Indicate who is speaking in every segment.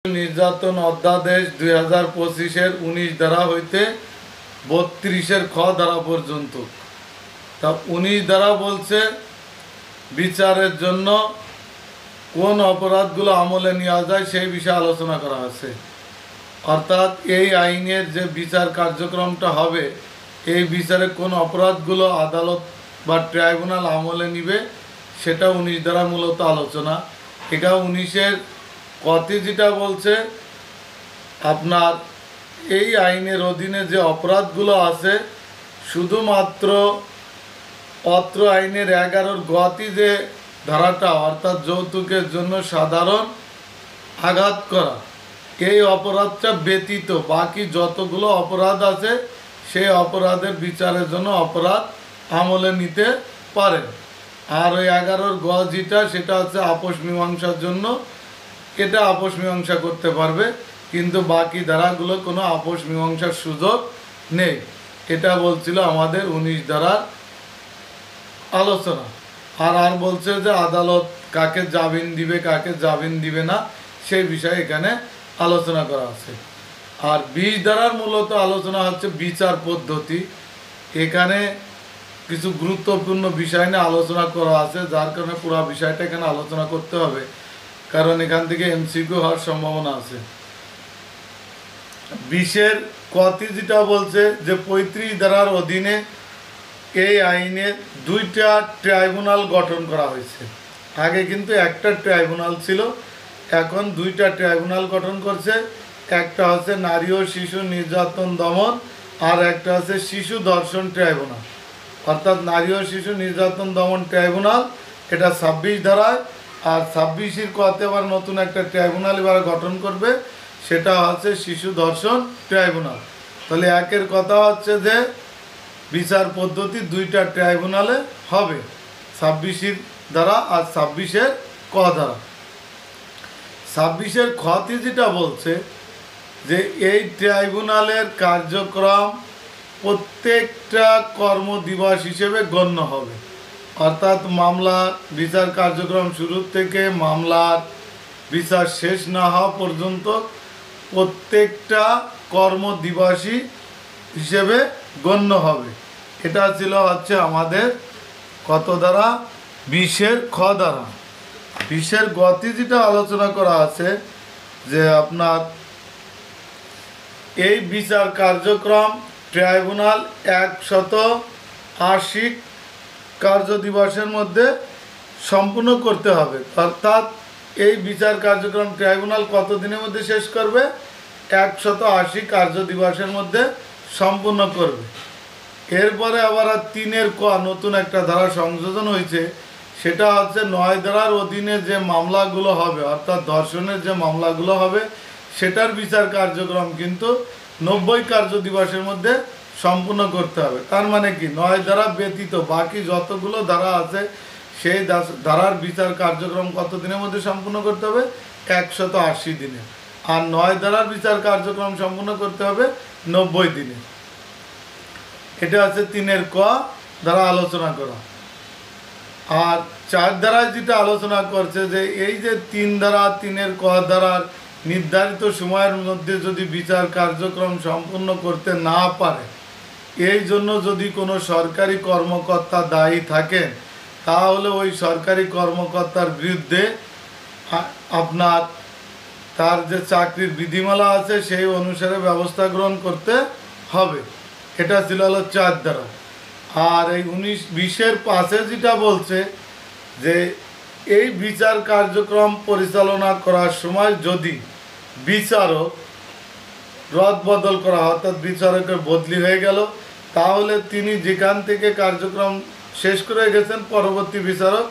Speaker 1: নির্যাতন অধ্যাদেশ 2025-এর 19 ধারা হইতে 32-এর খ ধারা পর্যন্ত। তা 19 ধারা বলছে বিচারের জন্য কোন অপরাধগুলো আমলে নেওয়া যায় সেই বিষয়ে আলোচনা করা আছে। অর্থাৎ এই আইনের যে বিচার কার্যক্রমটা হবে, এই বিচারে কোন অপরাধগুলো আদালত বা ট্রাইব্যুনাল আমলে নিবে সেটা 19 ধারা মূলত আলোচনা। এটা 19-এর কতি যেটা বলছে আপনার এই আইনের অধীনে যে অপরাধগুলো আছে শুধুমাত্র অত্র আইনের 11-র গতি যে ধারাটা, অর্থাৎ যৌতুকের জন্য সাধারণ আঘাত করা, এই অপরাধটা ব্যতীত বাকি যতগুলো অপরাধ আছে সেই অপরাধের বিচারের জন্য অপরাধ আমলে নিতে পারেন। আর ওই 11-র গ যেটা সেটা হচ্ছে আপোষ মীমাংসার জন্য, এটা আপোষ মীমাংসা করতে পারবে, কিন্তু বাকি ধারাগুলো কোনো আপোষ মীমাংসার সুযোগ নেই। এটা বলছিল আমাদের 19 ধারার আলোচনা। আর বলছে যে আদালত কাকে জামিন দিবে কাকে জামিন দিবে না সেই বিষয়ে এখানে আলোচনা করা আছে। আর 20 ধারার মূলত আলোচনা হচ্ছে বিচার পদ্ধতি। এখানে কিছু গুরুত্বপূর্ণ বিষয় নিয়ে আলোচনা করা আছে, যার কারণে পুরো বিষয়টা এখানে আলোচনা করতে হবে, কারণ এখান থেকে এমসিকিউ হওয়ার সম্ভাবনা আছে। 20-এর কতি যেটা বলছে যে 35 ধারার অধীনে এই আইনে 2টা ট্রাইব্যুনাল গঠন করা হয়েছে। আগে কিন্তু একটা ট্রাইব্যুনাল ছিল, এখন 2টা ট্রাইব্যুনাল গঠন করছে। একটা হচ্ছে নারী ও শিশু নির্যাতন দমন, আর একটা হচ্ছে শিশু ধর্ষণ ট্রাইব্যুনাল। অর্থাৎ নারী ও শিশু নির্যাতন দমন ট্রাইব্যুনাল এটা 26 ধারায়, আর 26-এর কতে আবার নতুন একটা ট্রাইব্যুনাল এবার গঠন করবে, সেটা হচ্ছে শিশু ধর্ষণ ট্রাইব্যুনাল। তাহলে একের কথা হচ্ছে যে বিচার পদ্ধতি 2টা ট্রাইব্যুনালে হবে, 26-এর ধারা আর 26-এর ক ধারা। 26-এর খতে যেটা বলছে যে এই ট্রাইব্যুনালের কার্যক্রম প্রত্যেকটা কর্মদিবস হিসেবে গণ্য হবে। অর্থাৎ মামলার বিচার কার্যক্রম শুরু থেকে মামলার বিচার শেষ না হওয়া পর্যন্ত প্রত্যেকটা কর্মদিবসই হিসেবে গণ্য হবে। এটা ছিল হচ্ছে আমাদের কত দ্বারা 20-এর খ দ্বারা। 20-এর গতি যেটা আলোচনা করা আছে যে আপনার এই বিচার কার্যক্রম ট্রাইব্যুনাল 180 কার্য দিবসের মধ্যে সম্পূর্ণ করতে হবে। অর্থাৎ এই বিচার কার্যক্রম ট্রাইব্যুনাল কত দিনের মধ্যে শেষ করবে? 180 কার্য দিবসের মধ্যে সম্পূর্ণ করবে। এরপরে আবার 3-এর ক নতুন একটা ধারা সংযোজন হয়েছে, সেটা হচ্ছে 9 ধারার অধীনে যে মামলাগুলো হবে, অর্থাৎ ধর্ষণের যে মামলাগুলো হবে সেটার বিচার কার্যক্রম কিন্তু 90 কার্য দিবসের মধ্যে সম্পূর্ণ করতে হবে। তার মানে কি 9 ধারা ব্যতীত বাকি যতগুলো ধারা আছে সেই ধারার বিচার কার্যক্রম কত দিনের মধ্যে সম্পূর্ণ করতে হবে? 180 দিনে। আর 9 ধারার বিচার কার্যক্রম সম্পূর্ণ করতে হবে 90 দিনে। এটা আছে 3-এর ক দ্বারা আলোচনা করা। আর 4 ধারায় যেটা আলোচনা করছে যে এই যে 3 ধারা 3-এর ক ধারার নির্ধারিত সময়ের মধ্যে যদি বিচার কার্যক্রম সম্পূর্ণ করতে না পারে, এই জন্য যদি কোনো সরকারি কর্মকর্তা দায়ী থাকেন, তাহলে ওই সরকারি কর্মকর্তার বিরুদ্ধে আপনার তার যে চাকরির বিধিমালা আছে সেই অনুসারে ব্যবস্থা গ্রহণ করতে হবে। এটা ছিল হলো 4 ধারা। আর এই 20-এর 5-এ যেটা বলছে যে এই বিচার কার্যক্রম পরিচালনা করার সময় যদি বিচারক রদবদল করা হয়, অর্থাৎ বিচারকের বদলি হয়ে গেল, তাহলে তিনি যেখান থেকে কার্যক্রম শেষ করে গেছেন পরবর্তী বিচারক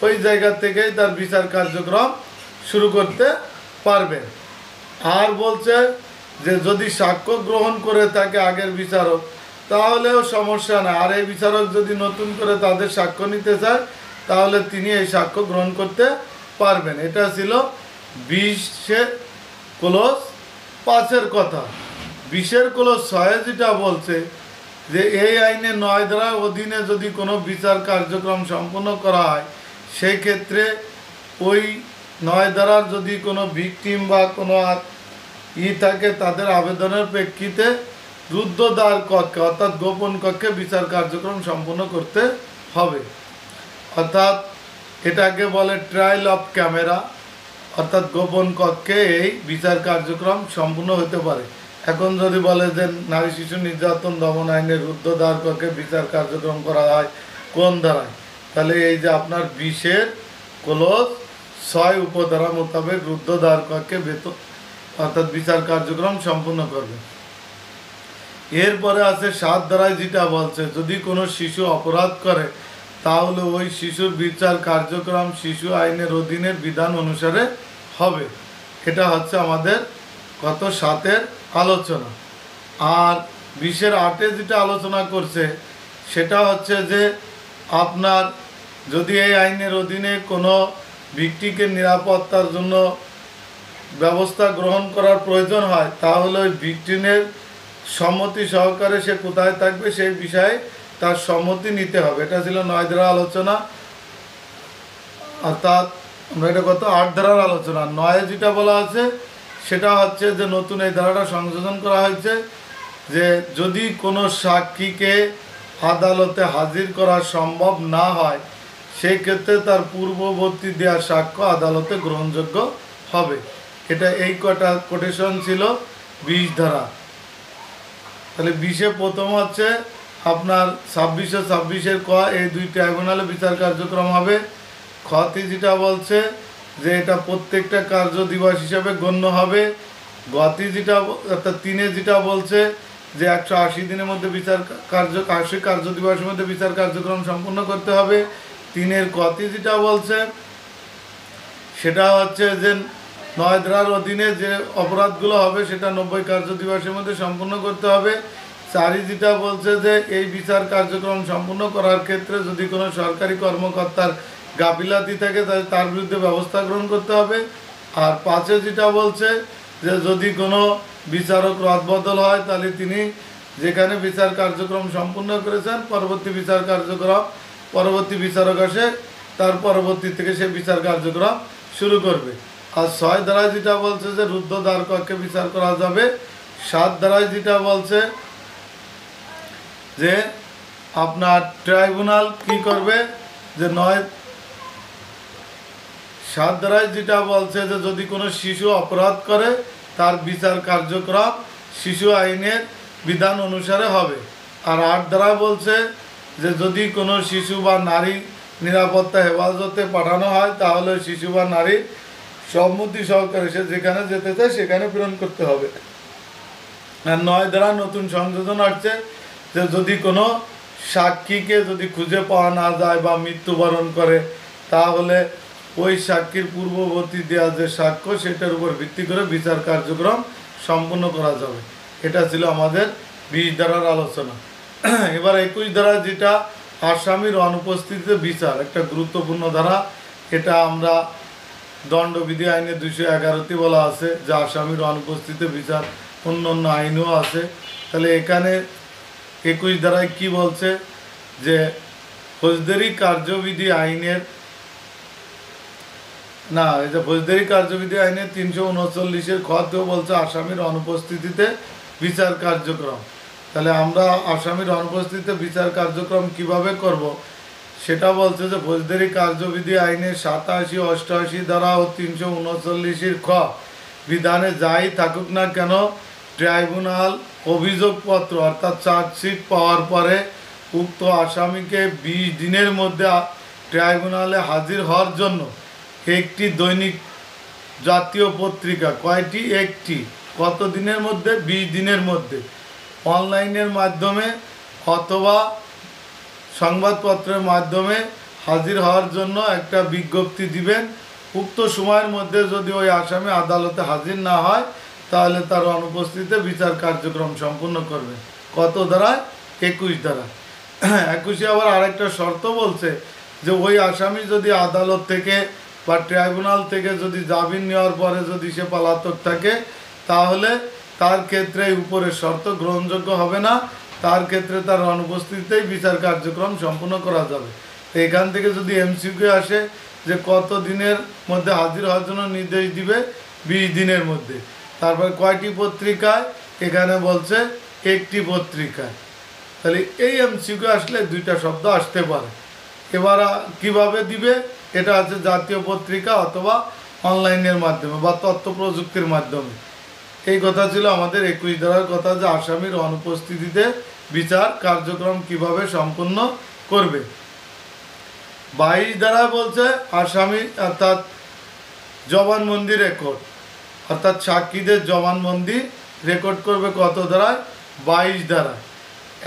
Speaker 1: ওই জায়গা থেকেই তার বিচার কার্যক্রম শুরু করতে পারবেন। আর বলছে যে যদি সাক্ষ্য গ্রহণ করে থাকে আগের বিচারক তাহলেও সমস্যা না, আর এই বিচারক যদি নতুন করে তাদের সাক্ষ্য নিতে চায় তাহলে তিনি এই সাক্ষ্য গ্রহণ করতে পারবেন। এটা ছিল 20-এর ক্লোজ 5-এর কথা। 20-এর ক্লোজ 6-এ যেটা বলছে যে এই আইনে 9 ধারার অধীনে যদি কোনো বিচার কার্যক্রম সম্পন্ন করা হয় সেই ক্ষেত্রে ওই 9 ধারার যদি কোনো ভিকটিম বা কোনো থাকে তাদের আবেদনের প্রেক্ষিতে রুদ্ধদ্বার কক্ষে অর্থাৎ গোপন কক্ষে বিচার কার্যক্রম সম্পন্ন করতে হবে। অর্থাৎ এটাকে বলে ট্রায়াল অফ ক্যামেরা, অর্থাৎ গোপন কক্ষে এই বিচার কার্যক্রম সম্পূর্ণ হতে পারে। এখন যদি বলে যে নারী শিশু নির্যাতন দমন আইনের রুদ্ধদ্বার কক্ষে বিচার কার্যক্রম করা হয় কোন ধারায়, তাহলে এই যে আপনার 20-এর ক্লোজ 6 উপধারা মোতাবেক রুদ্ধদ্বার কক্ষে অর্থাৎ বিচার কার্যক্রম সম্পূর্ণ করবে। এরপরে আছে 7 ধারায় যেটা বলছে যদি কোনো শিশু অপরাধ করে তাহলে ওই শিশুর বিচার কার্যক্রম শিশু আইনের অধীনের বিধান অনুসারে হবে। এটা হচ্ছে আমাদের গত 7-এর আলোচনা। আর 20-এর 8-এ যেটা আলোচনা করছে সেটা হচ্ছে যে আপনার যদি এই আইনের অধীনে কোনো ব্যক্তিকে নিরাপত্তার জন্য ব্যবস্থা গ্রহণ করার প্রয়োজন হয় তাহলে ওই ভিকটিমের সম্মতি সহকারে সে কোথায় থাকবে সেই বিষয়ে তার সম্মতি নিতে হবে। এটা ছিল 9 ধারার আলোচনা, অর্থাৎ আমরা এটা গত 8 ধারার আলোচনা। 9-এ যেটা বলা আছে সেটা হচ্ছে যে নতুন এই ধারাটা সংযোজন করা হয়েছে যে যদি কোনো সাক্ষীকে আদালতে হাজির করা সম্ভব না হয় সেই ক্ষেত্রে তার পূর্ববর্তী দেওয়া সাক্ষ্য আদালতে গ্রহণযোগ্য হবে। এটা এই কটা কোটেশন ছিল 20 ধারা। তাহলে 20-এ প্রথম হচ্ছে আপনার 26-এর ক এই 2 ট্রাইব্যুনালে বিচার কার্যক্রম হবে। খতে যেটা বলছে যে এটা প্রত্যেকটা কার্য দিবস হিসাবে গণ্য হবে। গতি যেটা অর্থাৎ 3-এ যেটা বলছে যে 180 দিনের মধ্যে বিচার 80 কার্য দিবসের মধ্যে বিচার কার্যক্রম সম্পন্ন করতে হবে। 3-এর কতি যেটা বলছে সেটা হচ্ছে যে 9 ধারার অধীনে যে অপরাধগুলো হবে সেটা 90 কার্য দিবসের মধ্যে সম্পূর্ণ করতে হবে। 4-ই যেটা বলছে যে এই বিচার কার্যক্রম সম্পূর্ণ করার ক্ষেত্রে যদি কোনো সরকারি কর্মকর্তার গাফিলাতি থাকে তাহলে তার বিরুদ্ধে ব্যবস্থা গ্রহণ করতে হবে। আর 5-এ যেটা বলছে যে যদি কোনো বিচারক রদবদল হয় তাহলে তিনি যেখানে বিচার কার্যক্রম সম্পূর্ণ করেছেন পরবর্তী বিচারক আসে তার পরবর্তী থেকে সে বিচার কার্যক্রম শুরু করবে। আর 6 ধারায় যেটা বলছে যে রুদ্ধদ্বার কক্ষে বিচার করা যাবে। 7 ধারায় যেটা বলছে যে আপনার ট্রাইব্যুনাল কি করবে যে 7 ধারায় যেটা বলছে যে যদি কোনো শিশু অপরাধ করে তার বিচার কার্যক্রম শিশু আইনের বিধান অনুসারে হবে। আর 8 ধারা বলছে যে যদি কোনো শিশু বা নারী নিরাপত্তা হেফাজতে পাঠানো হয় তাহলে শিশু বা নারী সম্মতি সহকারে সে যেখানে যেতে চায় সেখানে প্রেরণ করতে হবে। আর 9 ধারা নতুন সংযোজন আসছে যে যদি কোনো সাক্ষীকে যদি খুঁজে পাওয়া না যায় বা মৃত্যুবরণ করে তাহলে ওই সাক্ষীর পূর্ববর্তী দেওয়া যে সাক্ষ্য সেটার উপর ভিত্তি করে বিচার কার্যক্রম সম্পূর্ণ করা যাবে। এটা ছিল আমাদের 20 ধারার আলোচনা। এবার 21 ধারা যেটা আসামির অনুপস্থিতিতে বিচার, একটা গুরুত্বপূর্ণ ধারা। এটা আমরা দণ্ডবিধি আইনে 211তে বলা আছে যে আসামির অনুপস্থিতিতে বিচার, অন্য অন্য আইনও আছে। তাহলে এখানে 21 ধারায় কি বলছে যে ফৌজদারি কার্যবিধি আইনের ফৌজদারি কার্যবিধি আইনের 339-এর খতেও বলছে আসামির অনুপস্থিতিতে বিচার কার্যক্রম। তাহলে আমরা আসামির অনুপস্থিতিতে বিচার কার্যক্রম কিভাবে করব সেটা বলছে যে ফৌজদারি কার্যবিধি আইনের 87, 88 ধারা ও 339-এর খ বিধানে যাই থাকুক না কেন ট্রাইব্যুনাল অভিযোগপত্র অর্থাৎ চার্জশিট পাওয়ার পরে উক্ত আসামিকে 20 দিনের মধ্যে ট্রাইব্যুনালে হাজির হওয়ার জন্য একটি দৈনিক জাতীয় পত্রিকা, কয়টি? একটি। কত দিনের মধ্যে? 20 দিনের মধ্যে। অনলাইনের মাধ্যমে অথবা সংবাদপত্রের মাধ্যমে হাজির হওয়ার জন্য একটা বিজ্ঞপ্তি দিবেন। উক্ত সময়ের মধ্যে যদি ওই আসামি আদালতে হাজির না হয় তাহলে তার অনুপস্থিতিতে বিচার কার্যক্রম সম্পূর্ণ করবেন। কত ধারায়? 21 ধারা। 21-এ আবার আরেকটা শর্ত বলছে যে ওই আসামি যদি আদালত থেকে বা ট্রাইব্যুনাল থেকে যদি জামিন নেওয়ার পরে যদি সে পলাতক থাকে তাহলে তার ক্ষেত্রে উপরের শর্ত গ্রহণযোগ্য হবে না, তার ক্ষেত্রে তার অনুপস্থিতিতেই বিচার কার্যক্রম সম্পূর্ণ করা যাবে। এখান থেকে যদি এমসিকিউ আসে যে কত দিনের মধ্যে হাজির হওয়ার জন্য নির্দেশ দিবে, 20 দিনের মধ্যে। তারপর কয়টি পত্রিকায়, এখানে বলছে একটি পত্রিকায়। তাহলে এই এমসিকিউ আসলে দুইটা শব্দ আসতে পারে। এবার কিভাবে দিবে, এটা হচ্ছে জাতীয় পত্রিকা অথবা অনলাইনের মাধ্যমে বা তথ্য প্রযুক্তির মাধ্যমে। এই কথা ছিল আমাদের 21 ধারার কথা, যে আসামির অনুপস্থিতিতে বিচার কার্যক্রম কিভাবে সম্পন্ন করবে। 22 ধারা বলছে আসামি অর্থাৎ জবানবন্দি রেকর্ড, অর্থাৎ সাক্ষীদের জবানবন্দি রেকর্ড করবে কত ধারায়, 22 ধারায়।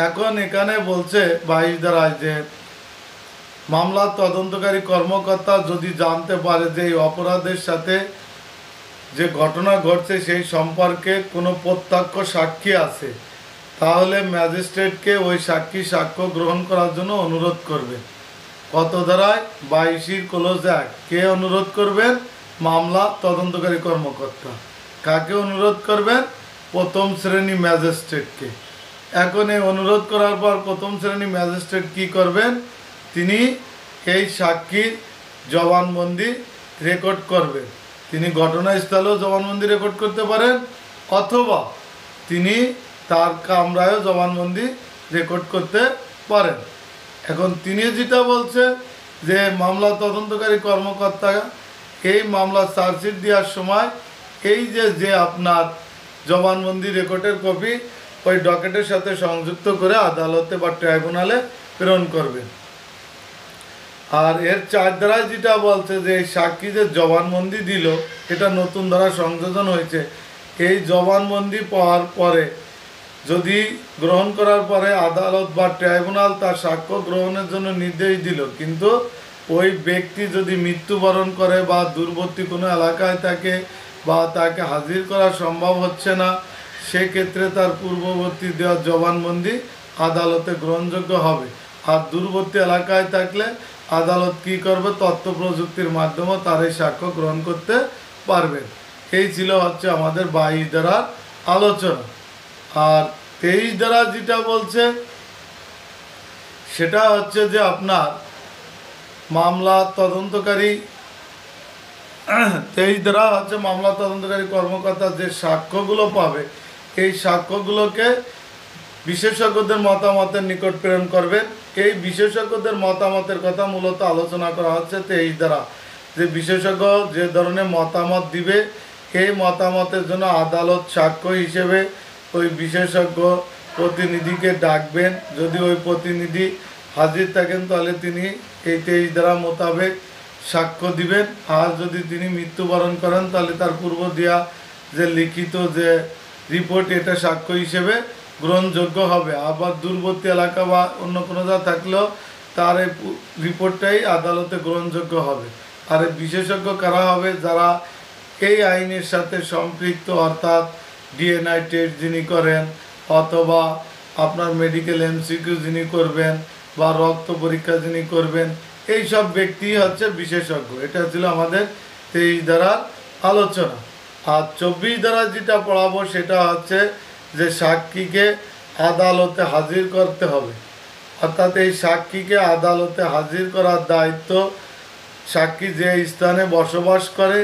Speaker 1: এখন এখানে বলছে 22 ধারায় যে মামলার তদন্তকারী কর্মকর্তা যদি জানতে পারে যে এই অপরাধের সাথে যে ঘটনা ঘটছে সেই সম্পর্কে কোনো প্রত্যক্ষ সাক্ষী আছে, তাহলে ম্যাজিস্ট্রেটকে ওই সাক্ষী সাক্ষ্য গ্রহণ করার জন্য অনুরোধ করবে। কত ধারায়, 22 ক্লোজ 1। কে অনুরোধ করবেন, মামলা তদন্তকারী কর্মকর্তা। কাকে অনুরোধ করবেন, প্রথম শ্রেণী ম্যাজিস্ট্রেটকে। এখন এই অনুরোধ করার পর প্রথম শ্রেণী ম্যাজিস্ট্রেট কি করবেন, তিনি এই সাক্ষীর জবানবন্দি রেকর্ড করবেন। তিনি ঘটনাস্থলেও জবানবন্দি রেকর্ড করতে পারেন, অথবা তিনি তার কামরায়ও জবানবন্দি রেকর্ড করতে পারেন। এখন তিনি যেটা বলছে যে মামলা তদন্তকারী কর্মকর্তা এই মামলা চার্জশিট দেওয়ার সময় এই যে আপনার জবানবন্দি রেকর্ডের কপি ওই ডকেটের সাথে সংযুক্ত করে আদালতে বা ট্রাইব্যুনালে প্রেরণ করবেন। আর এর 4 ধারায় যেটা বলছে যে এই সাক্ষী যে জবানবন্দি দিল, এটা নতুন ধারা সংযোজন হয়েছে। এই জবানবন্দি পাওয়ার পরে যদি গ্রহণ করার পরে আদালত বা ট্রাইব্যুনাল তার সাক্ষ্য গ্রহণের জন্য নির্দেশ দিল, কিন্তু ওই ব্যক্তি যদি মৃত্যুবরণ করে বা দূরবর্তী কোনো এলাকায় থাকে বা তাকে হাজির করা সম্ভব হচ্ছে না, সেক্ষেত্রে তার পূর্ববর্তী দেওয়া জবানবন্দি আদালতে গ্রহণযোগ্য হবে। আর দূরবর্তী এলাকায় থাকলে আদালত কি করবে, তথ্য প্রযুক্তির মাধ্যমে তার এই সাক্ষ্য গ্রহণ করতে পারবেন। এই ছিল হচ্ছে আমাদের 22 ধারার আলোচনা। আর 23 ধারা যেটা বলছে সেটা হচ্ছে যে আপনার মামলা তদন্তকারী 23 ধারা হচ্ছে মামলা তদন্তকারী কর্মকর্তা যে সাক্ষ্যগুলো পাবে, এই সাক্ষ্যগুলোকে বিশেষজ্ঞদের মতামতের নিকট প্রেরণ করবেন। এই বিশেষজ্ঞদের মতামতের কথা মূলত আলোচনা করা হচ্ছে 23 ধারা, যে বিশেষজ্ঞ যে ধরনের মতামত দিবে এই মতামতের জন্য আদালত সাক্ষ্য হিসেবে ওই বিশেষজ্ঞ প্রতিনিধিকে ডাকবেন। যদি ওই প্রতিনিধি হাজির থাকেন তাহলে তিনি এই 23 ধারা মোতাবেক সাক্ষ্য দিবেন। আর যদি তিনি মৃত্যুবরণ করেন তাহলে তার পূর্ব দেওয়া যে লিখিত যে রিপোর্ট এটা সাক্ষ্য হিসেবে গ্রহণযোগ্য হবে। আবার দূরবর্তী এলাকা বা অন্য কোনো যা থাকলেও তার এই রিপোর্টটাই আদালতে গ্রহণযোগ্য হবে। আর এই বিশেষজ্ঞ কারা হবে, যারা এই আইনের সাথে সম্পৃক্ত, অর্থাৎ ডিএনআই টেস্ট যিনি করেন, অথবা আপনার মেডিকেল এমসিকিউ যিনি করবেন, বা রক্ত পরীক্ষা যিনি করবেন, এই সব ব্যক্তি হচ্ছে বিশেষজ্ঞ। এটা ছিল আমাদের 23 ধারার আলোচনা। আর 24 ধারা যেটা পড়াবো সেটা হচ্ছে যে সাক্ষীকে আদালতে হাজির করতে হবে। অর্থাৎ এই সাক্ষীকে আদালতে হাজির করার দায়িত্ব সাক্ষী যে স্থানে বসবাস করে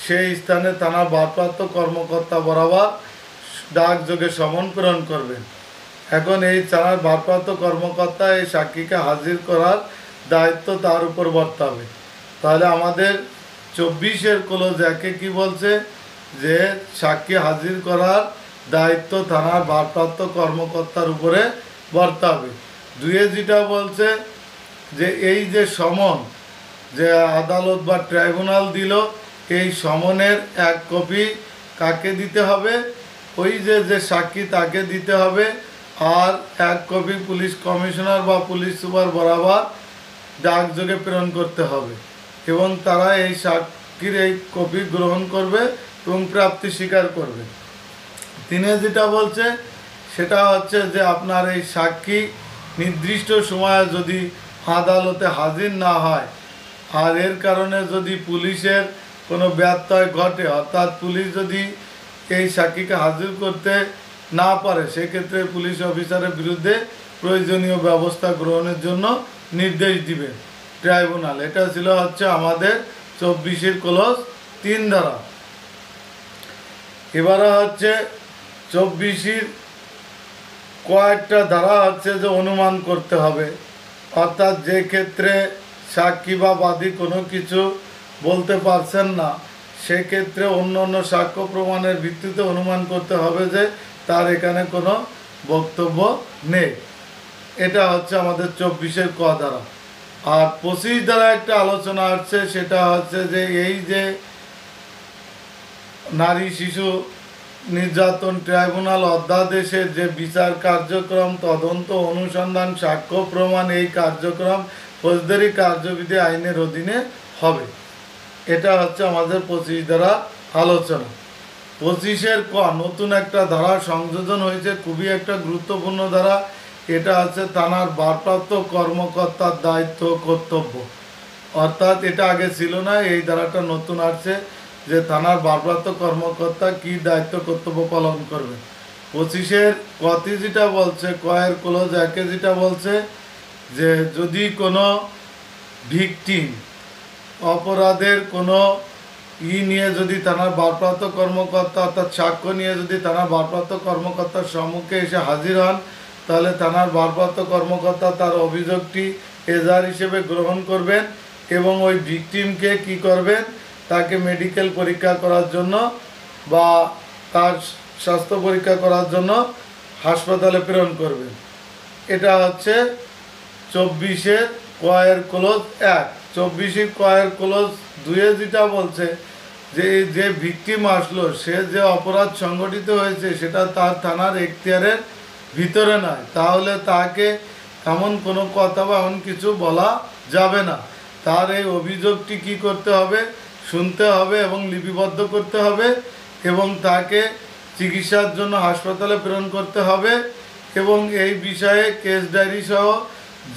Speaker 1: সেই স্থানে থানার ভারপ্রাপ্ত কর্মকর্তা বরাবর ডাকযোগে সমন প্রেরণ করবেন। এখন এই থানার ভারপ্রাপ্ত কর্মকর্তা এই সাক্ষীকে হাজির করার দায়িত্ব তার উপর বর্তাবে। তাহলে আমাদের 24-এর ক্লোজ 1-এ কি বলছে, যে সাক্ষী হাজির করার দায়িত্ব থানার ভারপ্রাপ্ত কর্মকর্তার উপরে বর্তাবে। 2-এ যেটা বলছে যে এই যে সমন যে আদালত বা ট্রাইব্যুনাল দিল, এই সমনের 1 কপি কাকে দিতে হবে, ওই যে সাক্ষী তাকে দিতে হবে। আর 1 কপি পুলিশ কমিশনার বা পুলিশ সুপার বরাবর ডাকযোগে প্রেরণ করতে হবে, এবং তারা এই সাক্ষীর এই কপি গ্রহণ করবে এবং প্রাপ্তি স্বীকার করবে। 3-এ যেটা বলছে সেটা হচ্ছে যে আপনার এই সাক্ষী নির্দিষ্ট সময়ে যদি আদালতে হাজির না হয়, আর এর কারণে যদি পুলিশের কোনো ব্যত্যয় ঘটে, অর্থাৎ পুলিশ যদি এই সাক্ষীকে হাজির করতে না পারে, সেক্ষেত্রে পুলিশ অফিসারের বিরুদ্ধে প্রয়োজনীয় ব্যবস্থা গ্রহণের জন্য নির্দেশ দিবে। ট্রাইব্যুনাল। এটা ছিল হচ্ছে আমাদের 24 ক্লজ 3 ধারা। এবারে হচ্ছে 24 কয়েকটা ধারা হচ্ছে যে অনুমান করতে হবে, অর্থাৎ যে ক্ষেত্রে সাক্ষী বা বাদী কোনো কিছু বলতে পারছেন না, সেক্ষেত্রে অন্য অন্য সাক্ষ্য প্রমাণের ভিত্তিতে অনুমান করতে হবে যে তার এখানে কোনো বক্তব্য নেই। এটা হচ্ছে আমাদের 24 ক ধারা। আর 25 ধারা একটা আলোচনা আসছে, সেটা হচ্ছে যে এই যে নারী শিশু নির্যাতন ট্রাইব্যুনাল অধ্যাদেশের যে বিচার কার্যক্রম, তদন্ত, অনুসন্ধান, সাক্ষ্য প্রমাণ, এই কার্যক্রম ফৌজদারি কার্যবিধি আইনের অধীনে হবে। এটা হচ্ছে আমাদের 25 ধারা আলোচনা। 25 ক নতুন একটা ধারা সংযোজন হয়েছে, খুবই একটা গুরুত্বপূর্ণ ধারা। এটা হচ্ছে থানার ভারপ্রাপ্ত কর্মকর্তার দায়িত্ব কর্তব্য। অর্থাৎ এটা আগে ছিল না, এই ধারাটা নতুন আসছে যে থানার ভারপ্রাপ্ত কর্মকর্তা কি দায়িত্ব কর্তব্য পালন করবে। 25 কতি যেটা বলছে, কয়ের ক্লোজ 1 যেটা বলছে যে যদি কোনো ভিকটিম অপরাধের কোনো নিয়ে যদি থানার ভারপ্রাপ্ত কর্মকর্তা অর্থাৎ সাক্ষ্য নিয়ে যদি থানার ভারপ্রাপ্ত কর্মকর্তার সম্মুখে এসে হাজির হন, তাহলে থানার ভারপ্রাপ্ত কর্মকর্তা তার অভিযোগটি এজাহার হিসেবে গ্রহণ করবেন এবং ওই ভিকটিমকে কি করবেন, তাকে মেডিকেল পরীক্ষা করার জন্য বা তার স্বাস্থ্য পরীক্ষা করার জন্য হাসপাতালে প্রেরণ করবেন। এটা হচ্ছে 24 কয়ের ক্লোজ 1। 24 কয়ের ক্লোজ 2 যেটা বলছে যে যে ভিকটিম আসলো, সে যে অপরাধ সংগঠিত হয়েছে সেটা তার থানার এখতিয়ারের ভিতরে নয়, তাহলে তাকে এমন কোনো কথা বা এমন কিছু বলা যাবে না। তার এই অভিযোগটি কি করতে হবে, শুনতে হবে এবং লিপিবদ্ধ করতে হবে এবং তাকে চিকিৎসার জন্য হাসপাতালে প্রেরণ করতে হবে এবং এই বিষয়ে কেস ডায়েরি সহ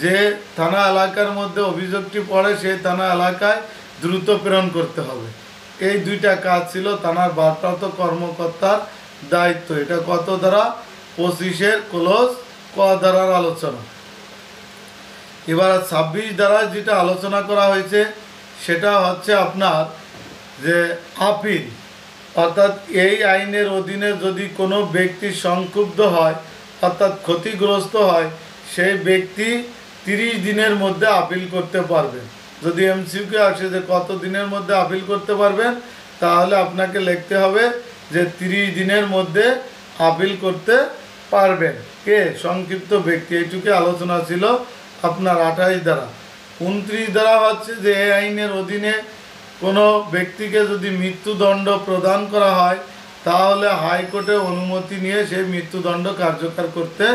Speaker 1: যে থানা এলাকার মধ্যে অভিযোগটি পড়ে সেই থানা এলাকায় দ্রুত প্রেরণ করতে হবে। এই 2টা কাজ ছিল থানার ভারপ্রাপ্ত কর্মকর্তার দায়িত্ব। এটা কত ধারা? 25 ক্লোজ ক ধারার আলোচনা। এবার 26 ধারায় যেটা আলোচনা করা হয়েছে সেটা হচ্ছে আপনার যে আপিল, অর্থাৎ এই আইনের অধীনে যদি কোনো ব্যক্তি সংক্ষুব্ধ হয় অর্থাৎ ক্ষতিগ্রস্ত হয়, সেই ব্যক্তি 30 দিনের মধ্যে আপিল করতে পারবেন। যদি এমসিকিউ আসে যে কত দিনের মধ্যে আপিল করতে পারবেন, তাহলে আপনাকে লিখতে হবে যে 30 দিনের মধ্যে আপিল করতে পারবেন কে? সংক্ষিপ্ত ব্যক্তি। এইটুকু আলোচনা ছিল আপনার 28 ধারা। 29 ধারা হচ্ছে যে এই আইনের অধীনে কোনো ব্যক্তিকে যদি মৃত্যুদণ্ড প্রদান করা হয়, তাহলে হাইকোর্টে অনুমতি নিয়ে সেই মৃত্যুদণ্ড কার্যকর করতে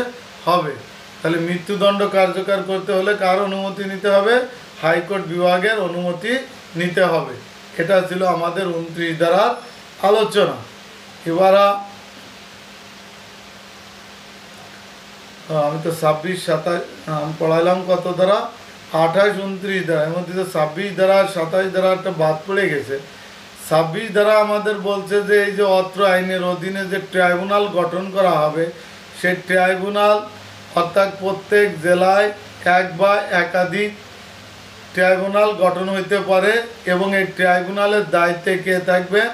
Speaker 1: হবে। তাহলে মৃত্যুদণ্ড কার্যকর করতে হলে কার অনুমতি নিতে হবে? হাইকোর্ট বিভাগের অনুমতি নিতে হবে। এটা ছিল আমাদের 29 ধারার আলোচনা। এবার আমি তো 26, 27 আমি পড়াইলাম কত ধারা? 28, 29 ধারা। এর মধ্যে তো 26 ধারা 27 ধারা একটা বাদ পড়ে গেছে। 26 ধারা আমাদের বলছে যে এই যে অত্র আইনের অধীনে যে ট্রাইব্যুনাল গঠন করা হবে, সেই ট্রাইব্যুনাল অর্থাৎ প্রত্যেক জেলায় এক বা একাধিক ট্রাইব্যুনাল গঠন হইতে পারে এবং এই ট্রাইব্যুনালের দায়িত্বে কে থাকবেন?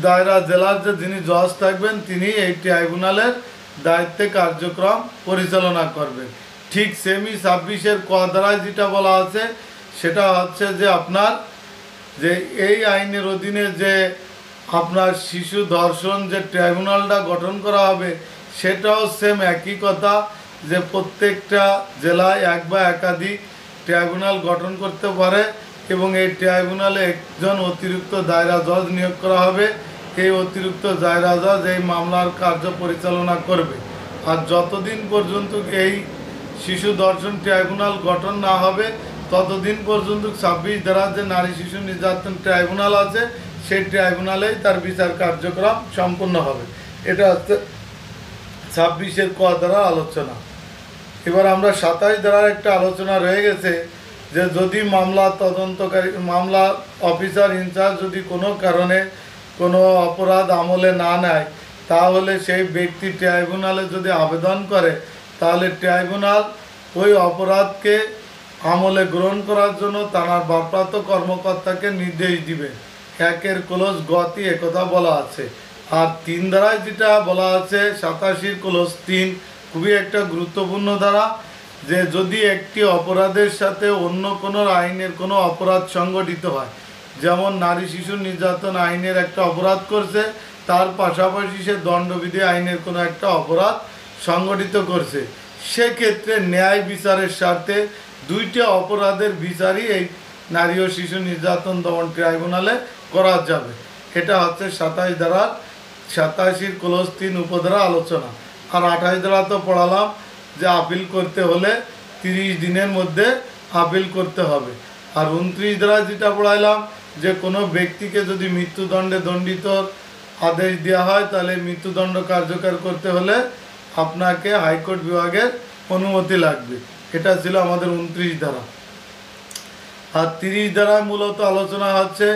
Speaker 1: দায়রা জেলার যে যিনি জজ থাকবেন তিনি এই ট্রাইব্যুনালের দায়িত্বে কার্যক্রম পরিচালনা করবেন। ঠিক সেমি 26 ক ধারায় যেটা বলা আছে সেটা হচ্ছে যে আপনার যে এই আইনের অধীনে যে আপনার শিশু ধর্ষণ যে ট্রাইব্যুনালটা গঠন করা হবে, সেটাও সেম একই কথা যে প্রত্যেকটা জেলায় এক বা একাধিক ট্রাইব্যুনাল গঠন করতে পারে এবং এই ট্রাইব্যুনালে একজন অতিরিক্ত দায়রা জজ নিয়োগ করা হবে। এই অতিরিক্ত দায়রা জজ এই মামলার কার্য পরিচালনা করবে। আর যতদিন পর্যন্ত এই শিশু ধর্ষণ ট্রাইব্যুনাল গঠন না হবে, ততদিন পর্যন্ত 26 ধারা যে নারী শিশু নির্যাতন ট্রাইব্যুনাল আছে, সেই ট্রাইব্যুনালেই তার বিচার কার্যক্রম সম্পূর্ণ হবে। এটা হচ্ছে 26 ক ধারা আলোচনা। এবার আমরা 27 ধারার একটা আলোচনা রয়ে গেছে যে যদি মামলা অফিসার ইনচার্জ যদি কোনো কারণে কোনো অপরাধ আমলে না নেয়, তাহলে সেই ব্যক্তি ট্রাইব্যুনালে যদি আবেদন করে, তাহলে ট্রাইব্যুনাল ওই অপরাধকে আমলে গ্রহণ করার জন্য থানার ভারপ্রাপ্ত কর্মকর্তাকে নির্দেশ দিবে। 1 ক্লোজ গতি একথা বলা আছে। আর 3 ধারায় যেটা বলা আছে 87 ক্লোজ 3 খুবই একটা গুরুত্বপূর্ণ ধারা, যে যদি একটি অপরাধের সাথে অন্য কোনো আইনের কোনো অপরাধ সংগঠিত হয়, যেমন নারী শিশু নির্যাতন আইনের একটা অপরাধ করছে, তার পাশাপাশি সে দণ্ডবিধি আইনের কোনো একটা অপরাধ সংগঠিত করছে, সেক্ষেত্রে ন্যায় বিচারের স্বার্থে 2টি অপরাধের বিচারই এই নারী ও শিশু নির্যাতন দমন ট্রাইব্যুনালে করা যাবে। এটা হচ্ছে 27 ধারার 87 ক্লোজ 3 উপধারা আলোচনা। আর 28 ধারা তো পড়ালাম যে আপিল করতে হলে 30 দিনের মধ্যে আপিল করতে হবে। আর 29 ধারা যেটা পড়াইলাম যে কোনো ব্যক্তিকে যদি মৃত্যুদণ্ডে দণ্ডিত আদেশ দেওয়া হয়, তাহলে মৃত্যুদণ্ড কার্যকর করতে হলে আপনাকে হাইকোর্ট বিভাগের অনুমতি লাগবে। এটা ছিল আমাদের 29 ধারা। আর 30 ধারায় মূলত আলোচনা হচ্ছে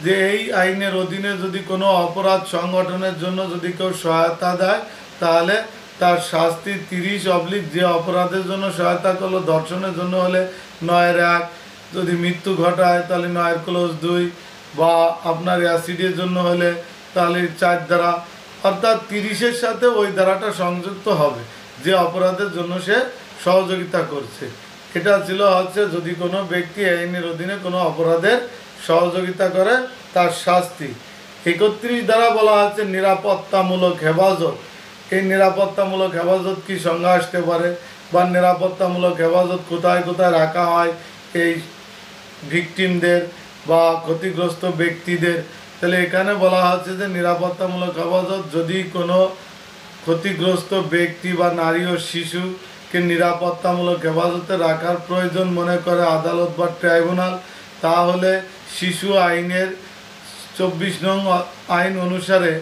Speaker 1: যে এই আইনের অধীনে যদি কোনো অপরাধ সংগঠনের জন্য যদি কেউ সহায়তা দেয়, তাহলে তার শাস্তি 30 যে অপরাধের জন্য সহায়তা করলো, ধর্ষণের জন্য হলে 9-1, যদি মৃত্যু ঘটায় তাহলে 9 ক্লোজ 2, বা আপনার অ্যাসিডের জন্য হলে তাহলে 4 ধারা, অর্থাৎ 30-এর সাথে ওই ধারাটা সংযুক্ত হবে যে অপরাধের জন্য সে সহযোগিতা করছে। এটা ছিল হচ্ছে যদি কোনো ব্যক্তি আইনের অধীনে কোনো অপরাধের সহযোগিতা করে তার শাস্তি। 31 ধারা বলা হচ্ছে নিরাপত্তামূলক হেফাজত। এই নিরাপত্তামূলক হেফাজত কি সংজ্ঞা আসতে পারে, বা নিরাপত্তামূলক হেফাজত কোথায় কোথায় রাখা হয় এই ভিকটিমদের বা ক্ষতিগ্রস্ত ব্যক্তিদের। তাহলে এখানে বলা হচ্ছে যে নিরাপত্তামূলক হেফাজত যদি কোনো ক্ষতিগ্রস্ত ব্যক্তি বা নারী ও শিশুকে নিরাপত্তামূলক হেফাজতে রাখার প্রয়োজন মনে করে আদালত বা ট্রাইব্যুনাল, তাহলে শিশু আইনের 24 নং আইন অনুসারে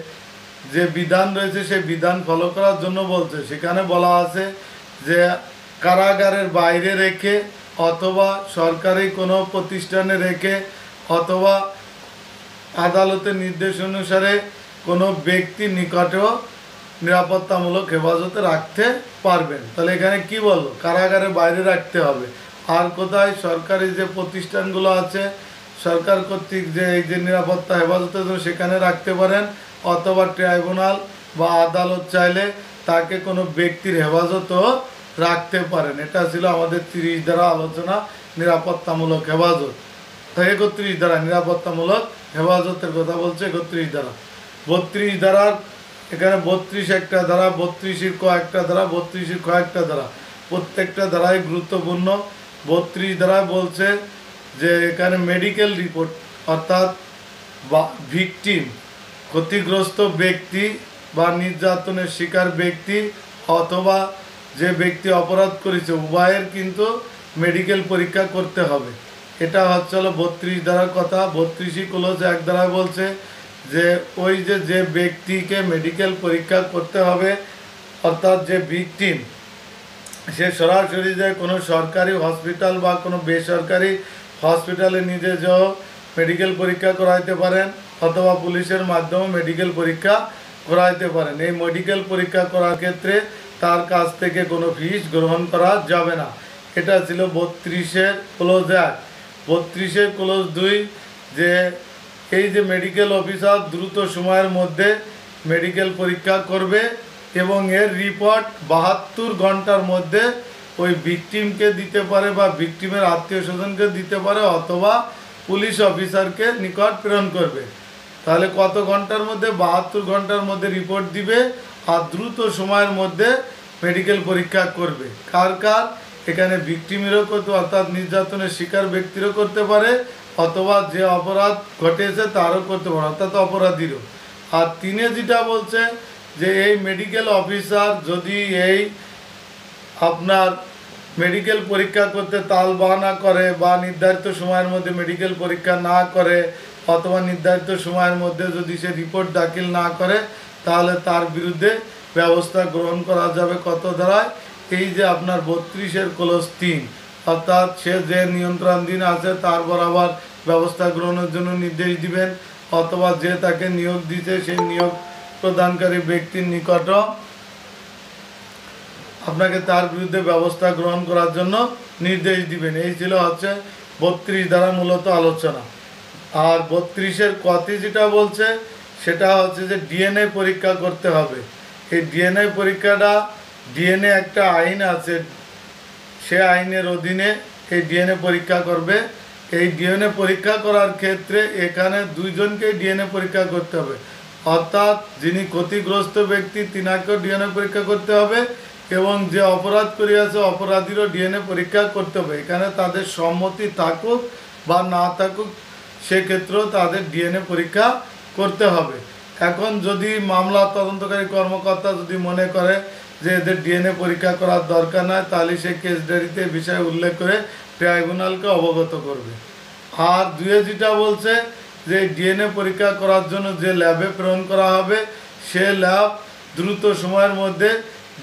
Speaker 1: যে বিধান রয়েছে সেই বিধান ফলো করার জন্য বলছে। সেখানে বলা আছে যে কারাগারের বাইরে রেখে অথবা সরকারি কোনো প্রতিষ্ঠানে রেখে অথবা আদালতের নির্দেশ অনুসারে কোনো ব্যক্তির নিকটেও নিরাপত্তামূলক হেফাজতে রাখতে পারবেন। তাহলে এখানে কি বললো, কারাগারের বাইরে রাখতে হবে। আর কোথায় সরকারি যে প্রতিষ্ঠানগুলো আছে সরকার কর্তৃক যে এই যে নিরাপত্তা হেফাজতের জন্য সেখানে রাখতে পারেন, অথবা ট্রাইব্যুনাল বা আদালত চাইলে তাকে কোনো ব্যক্তির হেফাজতও রাখতে পারেন। এটা ছিল আমাদের 30 ধারা আলোচনা, নিরাপত্তামূলক হেফাজত। 31 ধারা নিরাপত্তামূলক হেফাজতের কথা বলছে 31 ধারা। 32 ধারার এখানে 32 একটা ধারা, 32 কয়েকটা ধারা, 32 কয়েকটা ধারা, প্রত্যেকটা ধারাই গুরুত্বপূর্ণ। 32 ধারায় বলছে যে এখানে মেডিকেল রিপোর্ট, অর্থাৎ ভিকটিম ক্ষতিগ্রস্ত ব্যক্তি বা নির্যাতনের শিকার ব্যক্তি অথবা যে ব্যক্তি অপরাধ করেছে উভয়ের কিন্তু মেডিকেল পরীক্ষা করতে হবে। এটা হচ্ছে হলো 32 ধারার কথা। 32 ক্লোজ 1 ধারায় বলছে যে ওই যে ব্যক্তিকে মেডিকেল পরীক্ষা করতে হবে, অর্থাৎ যে ভিকটিম সে সরাসরি যে কোনো সরকারি হসপিটাল বা কোনো বেসরকারি হসপিটালে নিজে যেও মেডিকেল পরীক্ষা করাইতে পারেন, অথবা পুলিশের মাধ্যমে মেডিকেল পরীক্ষা করাইতে পারেন। এই মেডিকেল পরীক্ষা করার ক্ষেত্রে তার কাছ থেকে কোনো ফিস গ্রহণ করা যাবে না। এটা ছিল 32 ক্লোজ 1। 32 ক্লোজ 2 যে এই যে মেডিকেল অফিসার দ্রুত সময়ের মধ্যে মেডিকেল পরীক্ষা করবে এবং এর রিপোর্ট 72 ঘন্টার মধ্যে ওই ভিকটিমকে দিতে পারে বা ভিকটিমের আত্মীয় স্বজনকে দিতে পারে, অথবা পুলিশ অফিসারকে নিকট প্রেরণ করবে। তাহলে কত ঘন্টার মধ্যে? 72 ঘন্টার মধ্যে রিপোর্ট দিবে আর দ্রুত সময়ের মধ্যে মেডিকেল পরীক্ষা করবে। কার কার? এখানে ভিকটিমেরও করতে, অর্থাৎ নির্যাতনের শিকার ব্যক্তিরও করতে পারে, অথবা যে অপরাধ ঘটেছে তারও করতে পারে, অর্থাৎ অপরাধীরও। আর 3 যেটা বলছে যে এই মেডিকেল অফিসার যদি এই আপনার মেডিকেল পরীক্ষা করতে তালবাহানা করে বা নির্ধারিত সময়ের মধ্যে মেডিকেল পরীক্ষা না করে, অথবা নির্ধারিত সময়ের মধ্যে যদি সে রিপোর্ট দাখিল না করে, তাহলে তার বিরুদ্ধে ব্যবস্থা গ্রহণ করা যাবে। কত ধারায়? এই যে আপনার 32 ক্লোজ 3, অর্থাৎ সে যে নিয়ন্ত্রণাধীন আছে তার বরাবর ব্যবস্থা গ্রহণের জন্য নির্দেশ দিবেন, অথবা যে তাকে নিয়োগ দিতে সেই নিয়োগ প্রদানকারী ব্যক্তির নিকট আপনাকে তার বিরুদ্ধে ব্যবস্থা গ্রহণ করার জন্য নির্দেশ দিবেন। এই ছিল হচ্ছে 32 দ্বারা মূলত আলোচনা। আর 32-এর কতি যেটা বলছে সেটা হচ্ছে যে ডিএনএ পরীক্ষা করতে হবে। এই ডিএনএ পরীক্ষাটা, ডিএনএ একটা আইন আছে, সে আইনের অধীনে এই ডিএনএ পরীক্ষা করবে। এই ডিএনএ পরীক্ষা করার ক্ষেত্রে এখানে দুইজনকেই ডিএনএ পরীক্ষা করতে হবে, অর্থাৎ যিনি ক্ষতিগ্রস্ত ব্যক্তি তিনাকেও ডিএনএ পরীক্ষা করতে হবে এবং যে অপরাধ করিয়াছে অপরাধীরও ডিএনএ পরীক্ষা করতে হবে। এখানে তাদের সম্মতি থাকুক বা না থাকুক সেক্ষেত্রেও তাদের ডিএনএ পরীক্ষা করতে হবে। এখন যদি মামলা তদন্তকারী কর্মকর্তা যদি মনে করে যে এদের ডিএনএ পরীক্ষা করার দরকার নয়, তাহলে সে কেস ডায়েরিতে বিষয়ে উল্লেখ করে ট্রাইব্যুনালকে অবগত করবে। আর দুয়ে যেটা বলছে যে ডিএনএ পরীক্ষা করার জন্য যে ল্যাবে প্রেরণ করা হবে সে ল্যাব দ্রুত সময়ের মধ্যে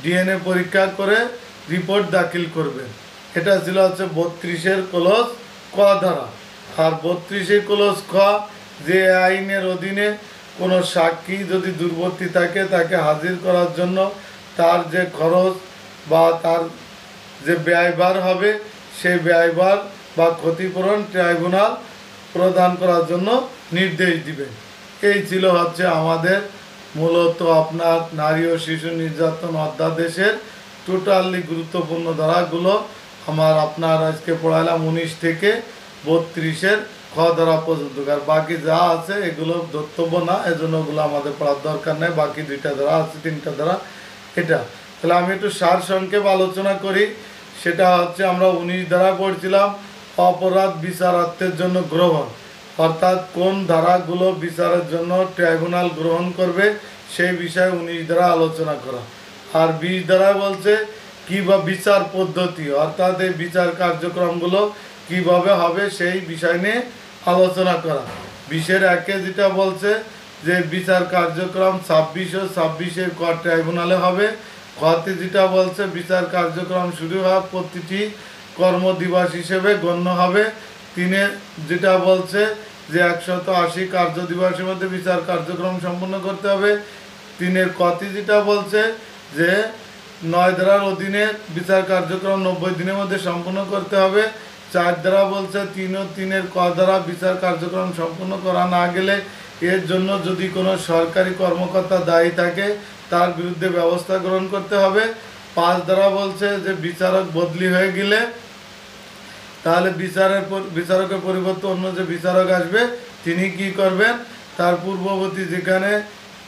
Speaker 1: ডিএনএ পরীক্ষা করে রিপোর্ট দাখিল করবে। এটা ছিল হচ্ছে 32-এর ক্লজ ক ধারা। আর 32-এর ক্লজ খ, যে আইনের অধীনে কোনো সাক্ষী যদি দূরবর্তী থাকে তাকে হাজির করার জন্য তার যে খরচ বা তার যে ব্যয়ভার হবে সেই ব্যয়ভার বা ক্ষতিপূরণ ট্রাইব্যুনাল প্রদান করার জন্য নির্দেশ দিবেন। এই ছিল হচ্ছে আমাদের মূলত আপনার নারী ও শিশু নির্যাতন অধ্যাদেশের টোটালি গুরুত্বপূর্ণ ধারাগুলো। আপনার আজকে পড়ালাম 19 থেকে 32-এর খ ধারা পর্যন্ত। আর বাকি যা আছে এগুলো ধর্তব্য না, এজন্য ওগুলো আমাদের পড়ার দরকার নেই। বাকি 2টা ধারা আছে, 3টা ধারা এটা। তাহলে আমি একটু সার সংক্ষেপ আলোচনা করি। সেটা হচ্ছে আমরা 19 ধারা পড়ছিলাম, অপরাধ বিচারার্থের জন্য গ্রহণ, অর্থাৎ কোন ধারাগুলো বিচারের জন্য ট্রাইব্যুনাল গ্রহণ করবে সেই বিষয়ে 19 ধারা আলোচনা করা। আর 20 ধারা বলছে কিভাবে বিচার পদ্ধতি, অর্থাৎ এই বিচার কার্যক্রমগুলো কিভাবে হবে সেই বিষয় নিয়ে আলোচনা করা। 20-এর 1-এ যেটা বলছে যে বিচার কার্যক্রম 26 ও 26-এর ক ট্রাইব্যুনালে হবে। খতে যেটা বলছে বিচার কার্যক্রম শুরু হওয়া প্রতিটি কর্মদিবস হিসেবে গণ্য হবে। 3-এ যেটা বলছে যে 180 কার্য দিবসের মধ্যে বিচার কার্যক্রম সম্পন্ন করতে হবে। 3-এর কতি যেটা বলছে যে 9 ধারার অধীনে বিচার কার্যক্রম 90 দিনের মধ্যে সম্পন্ন করতে হবে। 4 ধারা বলছে 3 ও 3-এর ক ধারা বিচার কার্যক্রম সম্পন্ন করা না গেলে এর জন্য যদি কোনো সরকারি কর্মকর্তা দায়ী থাকে তার বিরুদ্ধে ব্যবস্থা গ্রহণ করতে হবে। 5 ধারা বলছে যে বিচারক বদলি হয়ে গেলে তাহলে বিচারকের পরিবর্তে অন্য যে বিচারক আসবে তিনি কি করবেন, তার পূর্ববর্তী যেখানে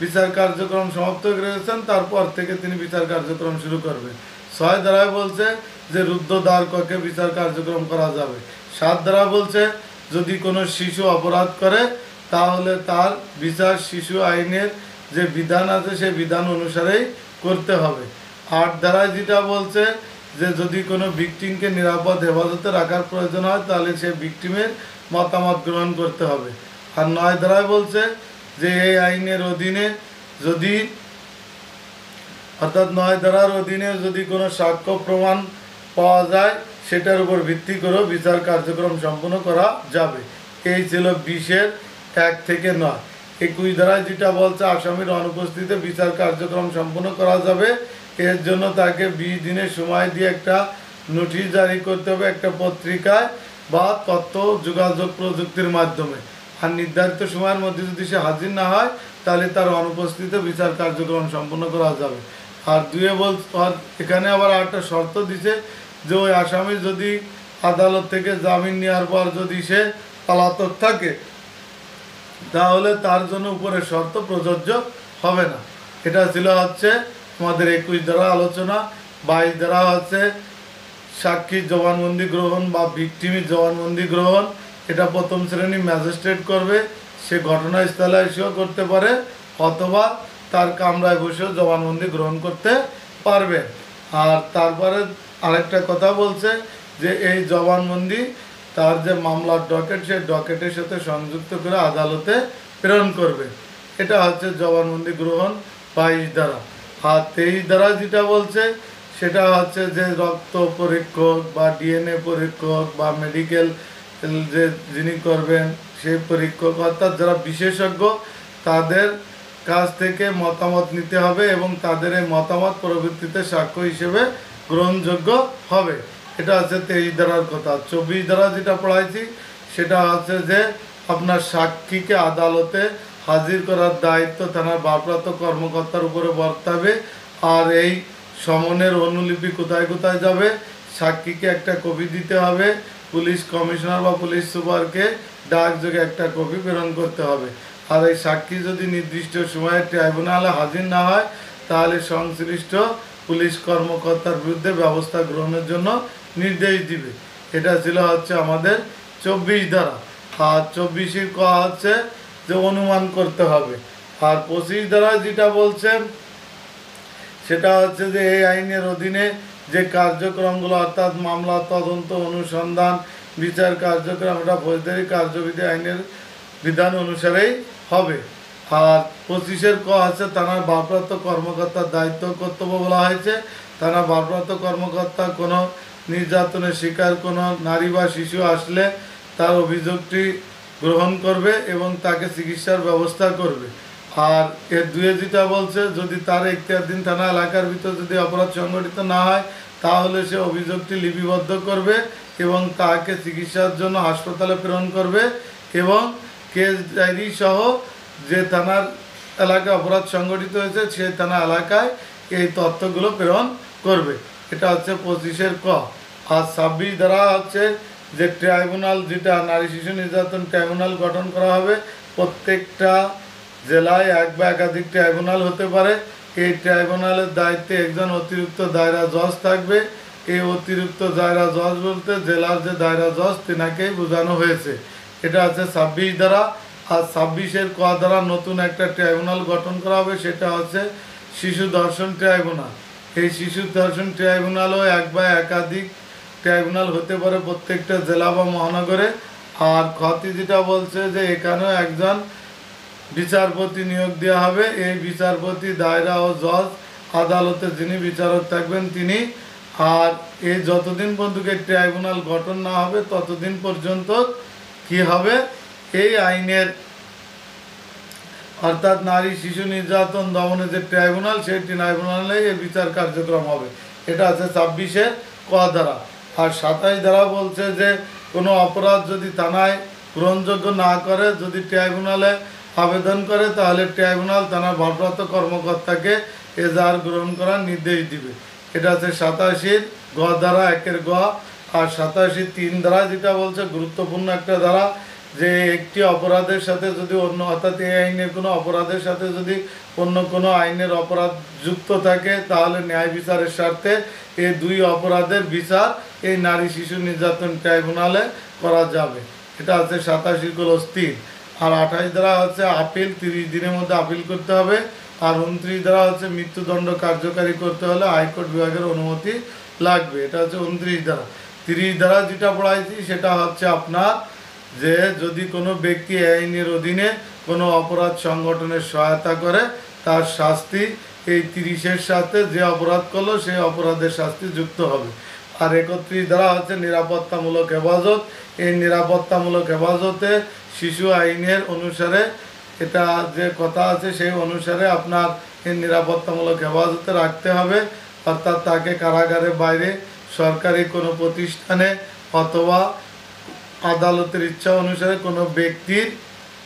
Speaker 1: বিচার কার্যক্রম সমাপ্ত করেছেন তারপর থেকে তিনি বিচার কার্যক্রম শুরু করবেন। 6 ধারায় বলছে যে রুদ্ধ দ্বার কক্ষে বিচার কার্যক্রম করা যাবে। 7 ধারা বলছে যদি কোনো শিশু অপরাধ করে তাহলে তার বিচার শিশু আইনের যে বিধান আছে সেই বিধান অনুসারেই করতে হবে। 8 ধারায় যেটা বলছে যে যদি কোনো ভিকটিমকে নিরাপদ হেফাজতে রাখার প্রয়োজন হয় তাহলে সে ভিকটিমের মতামত গ্রহণ করতে হবে। আর 9 ধারায় বলছে যে এই আইনের অধীনে যদি, অর্থাৎ 9 ধারার অধীনে যদি কোনো সাক্ষ্য প্রমাণ পাওয়া যায় সেটার উপর ভিত্তি করে বিচার কার্যক্রম সম্পন্ন করা যাবে। এই ছিল 20-এর 1 থেকে 9। 21 ধারায় যেটা বলছে আসামির অনুপস্থিতিতে বিচার কার্যক্রম সম্পন্ন করা যাবে। এর জন্য তাকে 20 দিনের সময় দিয়ে একটা নোটিশ জারি করতে হবে একটা পত্রিকায় বা তথ্য যোগাযোগ প্রযুক্তির মাধ্যমে। আর নির্ধারিত সময়ের মধ্যে যদি সে হাজির না হয় তাহলে তার অনুপস্থিতিতে বিচার কার্যক্রম সম্পন্ন করা যাবে। আর এখানে আবার একটা শর্ত দিছে যে ওই আসামি যদি আদালত থেকে জামিন নেওয়ার পর যদি সে পলাতক থাকে তাহলে তার জন্য উপরে শর্ত প্রযোজ্য হবে না। এটা ছিল হচ্ছে আমাদের 21 ধারা আলোচনা। 22 ধারা হচ্ছে সাক্ষীর জবানবন্দি গ্রহণ বা ভিকটিমের জবানবন্দি গ্রহণ। এটা প্রথম শ্রেণী ম্যাজিস্ট্রেট করবে, সে ঘটনাস্থলে এসেও করতে পারে অথবা তার কামরায় বসেও জবানবন্দি গ্রহণ করতে পারবে। আর তারপরে আরেকটা কথা বলছে যে এই জবানবন্দি তার যে মামলার ডকেট সেই ডকেটের সাথে সংযুক্ত করে আদালতে প্রেরণ করবে। এটা হচ্ছে জবানবন্দি গ্রহণ 22 ধারা। আর 23 ধারা যেটা বলছে সেটা হচ্ছে যে রক্ত পরীক্ষক বা ডিএনএ পরীক্ষক বা মেডিকেল যে যিনি করবেন সেই পরীক্ষক, অর্থাৎ যারা বিশেষজ্ঞ তাদের কাছ থেকে মতামত নিতে হবে এবং তাদের এই মতামত পরবর্তীতে সাক্ষ্য হিসেবে গ্রহণযোগ্য হবে। এটা হচ্ছে 23 ধারার কথা। 24 ধারা যেটা পড়াইছি সেটা হচ্ছে যে আপনার সাক্ষীকে আদালতে হাজির করার দায়িত্ব থানার ভারপ্রাপ্ত কর্মকর্তার উপরে বর্তাবে। আর এই সমনের অনুলিপি কোথায় কোথায় যাবে, সাক্ষীকে একটা কপি দিতে হবে, পুলিশ কমিশনার বা পুলিশ সুপারকে ডাকযোগে একটা কপি প্রেরণ করতে হবে। আর এই সাক্ষী যদি নির্দিষ্ট সময়ে ট্রাইব্যুনালে হাজির না হয় তাহলে সংশ্লিষ্ট পুলিশ কর্মকর্তার বিরুদ্ধে ব্যবস্থা গ্রহণের জন্য নির্দেশ দিবে। এটা ছিল হচ্ছে আমাদের 24 ধারা। আর 24 হচ্ছে যে অনুমান করতে হবে। আর 25 ধারা যেটা বলছে সেটা হচ্ছে যে এই আইনের অধীনে যে কার্যক্রমগুলো অর্থাৎ মামলা, তদন্ত, অনুসন্ধান, বিচার কার্যক্রম এটা ফৌজদারি কার্যবিধি আইনের বিধান অনুসারেই হবে। আর 25 আছে থানার ভারপ্রাপ্ত কর্মকর্তার দায়িত্ব কর্তব্য বলা হয়েছে। থানার ভারপ্রাপ্ত কর্মকর্তা কোনো নির্যাতনের শিকার কোনো নারী বা শিশু আসলে তার অভিযোগটি গ্রহণ করবে এবং তাকে চিকিৎসার ব্যবস্থা করবে। আর এর 2 যেটা বলছে যদি তার এখতিয়ারধীন থানা এলাকার ভিতর যদি অপরাধ সংঘটিত না হয় তাহলে সে অভিযোগটি লিপিবদ্ধ করবে এবং তাকে চিকিৎসার জন্য হাসপাতালে প্রেরণ করবে এবং কেস ডায়েরি সহ যে থানার এলাকায় অপরাধ সংঘটিত হয়েছে সেই থানা এলাকায় এই তথ্যগুলো প্রেরণ করবে। এটা হচ্ছে 25 ক। আর 26 ধারা হচ্ছে যে ট্রাইব্যুনাল যেটা নারী শিশু নির্যাতন ট্রাইব্যুনাল গঠন করা হবে। প্রত্যেকটা জেলায় এক বা একাধিক ট্রাইব্যুনাল হতে পারে। এই ট্রাইব্যুনালের দায়িত্বে একজন অতিরিক্ত দায়রা জজ থাকবে। এই অতিরিক্ত দায়রা জজ বলতে জেলার যে দায়রা জজ তেনাকেই বোঝানো হয়েছে। এটা হচ্ছে 26 ধারা। আর 26 ক দ্বারা নতুন একটা ট্রাইব্যুনাল গঠন করা হবে, সেটা হচ্ছে শিশু ধর্ষণ ট্রাইব্যুনাল। এই শিশু ধর্ষণ ট্রাইব্যুনালও এক বা একাধিক ট্রাইব্যুনাল হতে পারে প্রত্যেকটা জেলা বা মহানগরে। আর খতি যেটা বলছে যে এখানেও একজন বিচারপতি নিয়োগ দেওয়া হবে। এই বিচারপতি দায়রা ও জজ আদালতে যিনি বিচারক থাকবেন তিনি। আর এই যতদিন পর্যন্ত ট্রাইব্যুনাল গঠন না হবে ততদিন পর্যন্ত কি হবে, এই আইনের অর্থাৎ নারী শিশু নির্যাতন দমনের যে ট্রাইব্যুনাল সেই ট্রাইব্যুনালে এই বিচার কার্যক্রম হবে। এটা আছে 26 ক ধারা। আর 27 ধারা বলছে যে কোনো অপরাধ যদি থানায় গ্রহণযোগ্য না করে যদি ট্রাইব্যুনালে আবেদন করে তাহলে ট্রাইব্যুনাল থানার ভারপ্রাপ্ত কর্মকর্তাকে এজাহার গ্রহণ করার নির্দেশ দিবে। এটা আছে 87 গ ধারা 1 গ। আর 87(3) ধারা যেটা বলছে গুরুত্বপূর্ণ একটা ধারা, যে একটি অপরাধের সাথে যদি অন্য অর্থাৎ এই আইনের কোনো অপরাধের সাথে যদি অন্য কোনো আইনের অপরাধ যুক্ত থাকে তাহলে ন্যায় বিচারের স্বার্থে এই 2 অপরাধের বিচার এই নারী শিশু নির্যাতন ট্রাইব্যুনালে করা যাবে। এটা আছে 87(3). আর 28 ধারা হচ্ছে আপিল 30 দিনের মধ্যে আপিল করতে হবে। আর 29 ধারা হচ্ছে মৃত্যুদণ্ড কার্যকারী করতে হলে হাইকোর্ট বিভাগের অনুমতি লাগবে। এটা হচ্ছে 29 ধারা। 30 ধারা যেটা পড়াইছি সেটা হচ্ছে আপনার যে যদি কোনো ব্যক্তি আইনের অধীনে কোনো অপরাধ সংগঠনের সহায়তা করে তার শাস্তি এই 30 সাথে যে অপরাধ করলো সেই অপরাধের শাস্তি যুক্ত হবে। আর 31 ধারা হচ্ছে নিরাপত্তামূলক হেফাজত। এই নিরাপত্তামূলক হেফাজতে শিশু আইনের অনুসারে এটা যে কথা আছে সেই অনুসারে আপনার এই নিরাপত্তামূলক হেফাজতে রাখতে হবে। অর্থাৎ তাকে কারাগারের বাইরে সরকারি কোনো প্রতিষ্ঠানে অথবা আদালতের ইচ্ছা অনুসারে কোনো ব্যক্তির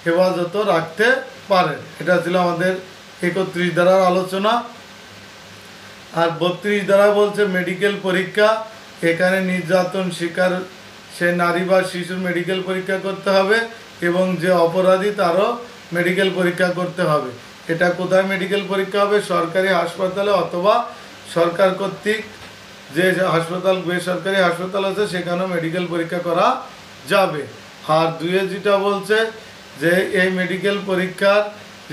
Speaker 1: হেফাজতও রাখতে পারে। এটা ছিল আমাদের 31 ধারার আলোচনা। আর 32 ধারা বলছে মেডিকেল পরীক্ষা। এখানে নির্যাতন শিকার সে নারী বা শিশুর মেডিকেল পরীক্ষা করতে হবে এবং যে অপরাধী তারও মেডিকেল পরীক্ষা করতে হবে। এটা কোথায় মেডিকেল পরীক্ষা হবে? সরকারি হাসপাতালে অথবা সরকার কর্তৃক যে হাসপাতাল বেসরকারি হাসপাতাল আছে সেখানেও মেডিকেল পরীক্ষা করা যাবে। আর 2 যেটা বলছে যে এই মেডিকেল পরীক্ষার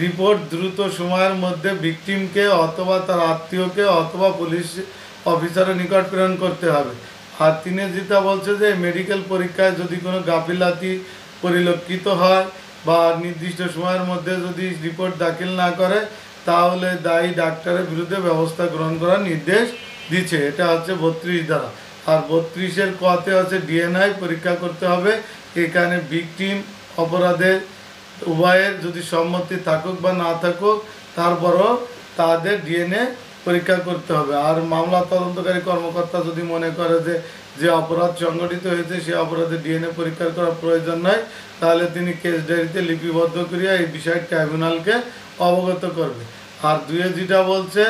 Speaker 1: রিপোর্ট দ্রুত সময়ের মধ্যে ভিকটিমকে অথবা তার আত্মীয়কে অথবা পুলিশ অফিসারের নিকট প্রেরণ করতে হবে। আর 3 যেটা বলছে যে মেডিকেল পরীক্ষায় যদি কোনো গাফিলাতি পরিলক্ষিত হয় বা নির্দিষ্ট সময়ের মধ্যে যদি রিপোর্ট দাখিল না করে তাহলে দায়ী ডাক্তারের বিরুদ্ধে ব্যবস্থা গ্রহণ করার নির্দেশ দিচ্ছে। এটা হচ্ছে 32 ধারা। আর 32 কতে হচ্ছে ডিএনআই পরীক্ষা করতে হবে। এখানে ভিকটিম অপরাধের উভয়ের যদি সম্মতি থাকুক বা না থাকুক তারপরও তাদের ডিএনএ পরীক্ষা করতে হবে। আর মামলা তদন্তকারী কর্মকর্তা যদি মনে করে যে যে অপরাধ সংগঠিত হয়েছে সে অপরাধে ডিএনএ পরীক্ষা করার প্রয়োজন নয়, তাহলে তিনি কেস ডায়েরিতে লিপিবদ্ধ করিয়া এই বিষয়ে ট্রাইব্যুনালকে অবগত করবে। আর দুয়ে যেটা বলছে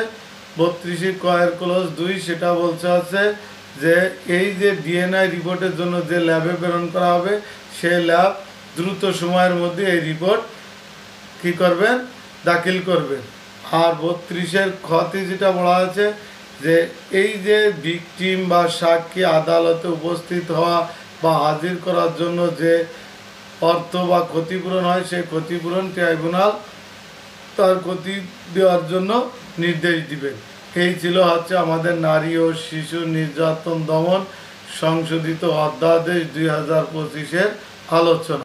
Speaker 1: 32 কয়ের ক্লোজ 2 সেটা বলছে আছে যে এই যে ডিএনএ রিপোর্টের জন্য যে ল্যাবে প্রেরণ করা হবে সেই ল্যাব দ্রুত সময়ের মধ্যে এই রিপোর্ট কী করবেন, দাখিল করবেন। আর 32-এর খতে যেটা বলা আছে যে এই যে ভিকটিম বা সাক্ষী আদালতে উপস্থিত হওয়া বা হাজির করার জন্য যে অর্থ বা ক্ষতিপূরণ হয় সেই ক্ষতিপূরণ ট্রাইব্যুনাল তার ক্ষতি দেওয়ার জন্য নির্দেশ দিবেন। এই ছিল হচ্ছে আমাদের নারী ও শিশু নির্যাতন দমন সংশোধিত অধ্যাদেশ 2025-এর আলোচনা।